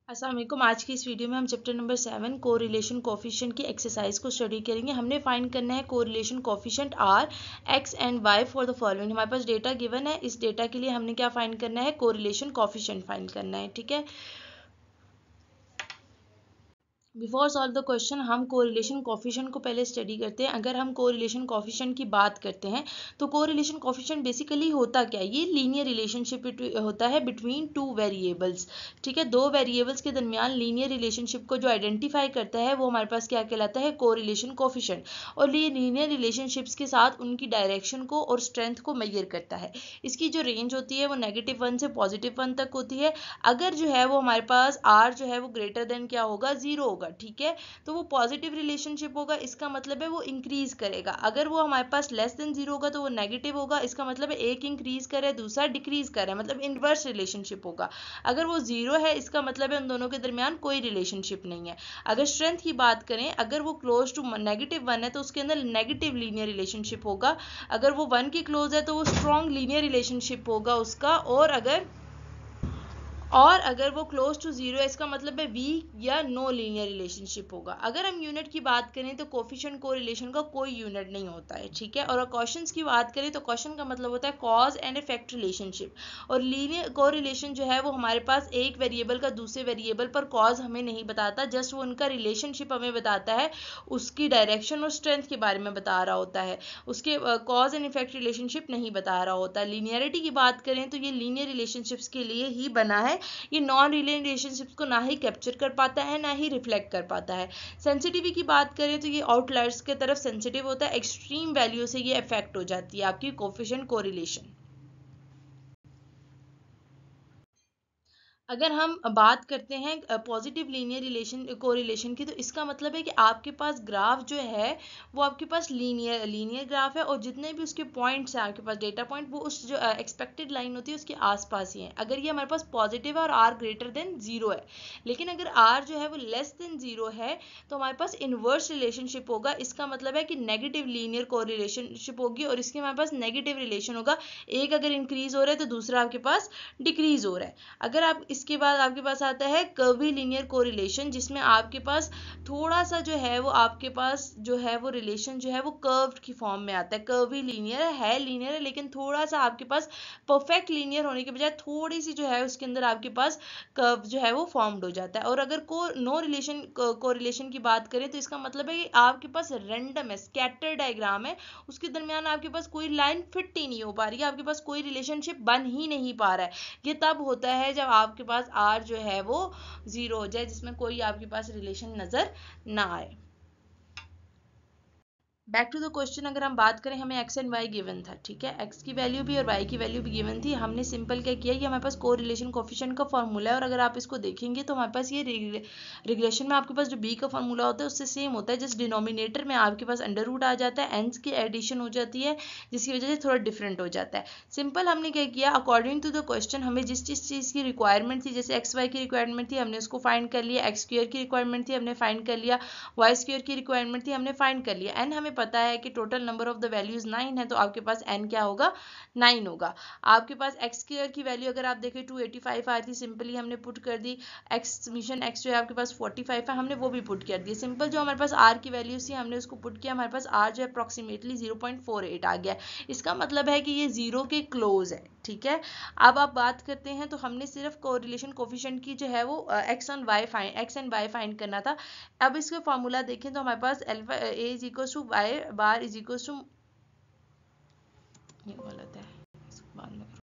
अस्सलाम वालेकुम। आज की इस वीडियो में हम चैप्टर नंबर 7 कोरिलेशन कोफिशिएंट की एक्सरसाइज को स्टडी करेंगे। हमने फाइंड करना है correlation coefficient r x and y for the following. हमारे पास डेटा गिवन है, इस डेटा के लिए हमने क्या फाइंड करना है, कोरिलेशन कोफिशिएंट फाइंड करना है। ठीक है, बिफोर सॉल्व द क्वेश्चन हम कोरिलेशन कोफिशिएंट को पहले स्टडी करते हैं। अगर हम कोरिलेशन कोफिशिएंट की बात करते हैं तो कोरिलेशन कोफिशिएंट बेसिकली होता क्या है, ये लीनियर रिलेशनशिप होता है बिटवीन टू वेरिएबल्स। ठीक है, दो वेरिएबल्स के दरमियान लीनियर रिलेशनशिप को जो आइडेंटिफाई करता है वो हमारे पास क्या कहलाता है, कोरिलेशन कोफिशिएंट। और ये लीनियर रिलेशनशिप्स के साथ उनकी डायरेक्शन को और स्ट्रेंथ को मेजर करता है। इसकी जो रेंज होती है वो -1 से +1 तक होती है। अगर जो है वो हमारे पास आर जो है वो ग्रेटर देन क्या होगा, 0 होगा। ठीक है, तो वो पॉजिटिव रिलेशनशिप होगा, इसका मतलब है वो इंक्रीज करेगा। अगर वो हमारे पास <0 होगा तो वो नेगेटिव होगा, इसका मतलब है एक इंक्रीज कर रहा है दूसरा डिक्रीज कर रहा है, मतलब इनवर्स रिलेशनशिप होगा। अगर वो 0 है इसका मतलब है उन दोनों के दरमियान कोई रिलेशनशिप नहीं है। अगर स्ट्रेंथ की बात करें, अगर वो क्लोज टू -1 है तो उसके अंदर नेगेटिव लीनियर रिलेशनशिप होगा। अगर वो 1 के क्लोज है तो वो स्ट्रॉन्ग लीनियर रिलेशनशिप होगा उसका। और अगर वो क्लोज टू 0 है इसका मतलब है वीक या नो लीनियर रिलेशनशिप होगा। अगर हम यूनिट की बात करें तो कोफिशिएंट कोरिलेशन का कोई यूनिट नहीं होता है। ठीक है, और क्वेश्चंस की बात करें तो क्वेश्चन का मतलब होता है कॉज एंड इफेक्ट रिलेशनशिप। और लीनियर कोरिलेशन जो है वो हमारे पास एक वेरिएबल का दूसरे वेरिएबल पर कॉज हमें नहीं बताता, जस्ट वो उनका रिलेशनशिप हमें बताता है, उसकी डायरेक्शन और स्ट्रेंथ के बारे में बता रहा होता है, उसके कॉज एंड इफेक्ट रिलेशनशिप नहीं बता रहा होता। लीनियरिटी की बात करें तो ये लीनियर रिलेशनशिप्स के लिए ही बना है। ये नॉन लीनियर रिलेशनशिप्स को ना ही कैप्चर कर पाता है ना ही रिफ्लेक्ट कर पाता है। सेंसिटिविटी की बात करें तो ये आउटलायर्स के तरफ सेंसिटिव होता है, एक्सट्रीम वैल्यू से ये अफेक्ट हो जाती है आपकी कोफिशिएंट कोरिलेशन। अगर हम बात करते हैं पॉजिटिव लीनियर रिलेशन कोरिलेशन की, तो इसका मतलब है कि आपके पास ग्राफ जो है वो आपके पास लीनियर ग्राफ है और जितने भी उसके पॉइंट्स हैं आपके पास डेटा पॉइंट वो उस जो एक्सपेक्टेड लाइन होती है उसके आसपास ही है। अगर ये हमारे पास पॉजिटिव है और आर ग्रेटर देन 0 है, लेकिन अगर आर जो है वो लेस देन 0 है तो हमारे पास इनवर्स रिलेशनशिप होगा। इसका मतलब है कि नेगेटिव लीनियर कोरिलेशनशिप होगी और इसके हमारे पास नेगेटिव रिलेशन होगा। एक अगर इंक्रीज हो रहा है तो दूसरा आपके पास डिक्रीज हो रहा है। अगर आप इसके बाद आपके पास आता है कर्वी लीनियर कोरिलेशन, जिसमें आपके पास थोड़ा सा जो है वो आपके पास जो है वो रिलेशन जो है वो कर्व्ड की फॉर्म में आता है। कर्वी लीनियर है लेकिन थोड़ा सा आपके पास परफेक्ट लीनियर होने के बजाय थोड़ी सी जो है उसके अंदर आपके पास कर्व जो है वो फॉर्म्ड हो जाता है। और अगर नो रिलेशन कोरिलेशन की बात करें तो इसका मतलब है कि आपके पास रैंडम है, स्कैटर डायग्राम है, उसके दरमियान आपके पास कोई लाइन फिट ही नहीं हो पा रही है, आपके पास कोई रिलेशनशिप बन ही नहीं पा रहा है। ये तब होता है जब आपके पास आर जो है वो 0 हो जाए, जिसमें कोई आपके पास रिलेशन नजर ना आए। बैक टू द क्वेश्चन, अगर हम बात करें हमें एक्स एंड वाई गिवन था। ठीक है, एक्स की वैल्यू भी और वाई की वैल्यू भी गिवन थी। हमने सिंपल क्या किया, ये हमारे पास कोरिलेशन कोफिशिएंट का फॉर्मूला है और अगर आप इसको देखेंगे तो हमारे पास ये रिग्रेशन में आपके पास जो बी का फॉर्मूला होता है उससे सेम होता है, जस्ट डिनोमिनेटर में आपके पास अंडर रूट आ जाता है, एंस की एडिशन हो जाती है जिसकी वजह से थोड़ा डिफरेंट हो जाता है। सिंपल हमने क्या किया, अकॉर्डिंग टू द क्वेश्चन हमें जिस जिस चीज़ की रिक्वायरमेंट थी, जैसे एक्स वाई की रिक्वायरमेंट थी हमने उसको फाइंड कर लिया, एक्स स्क्वायर की रिक्वायरमेंट थी हमने फाइंड कर लिया, वाई स्क्वायर की रिक्वायरमेंट थी हमने फाइंड कर लिया, एन हमें पता है कि total number of the values 9 है तो आपके पास एन क्या होगा, 9 होगा। आपके पास एक्स स्क्वायर की वैल्यू अगर आप देखें 285 आ रही थी, सिंपली हमने पुट कर दी। एक्स समीशन एक्स जो है आपके पास 45 है, हमने वो भी पुट कर दिया। सिंपल जो हमारे पास आर की वैल्यू थी हमने उसको पुट किया, हमारे पास आर जो है अप्रॉक्सीमेटली 0.48 आ गया। इसका मतलब है कि ये 0 के क्लोज है। ठीक है, अब आप बात करते हैं तो हमने सिर्फ कोरिलेशन कोफिशिएंट की जो है वो एक्स एंड वाई फाइंड करना था। अब इसका फॉर्मूला देखें तो हमारे पास alpha A is equal to Y bar is equal to, ये गलत है।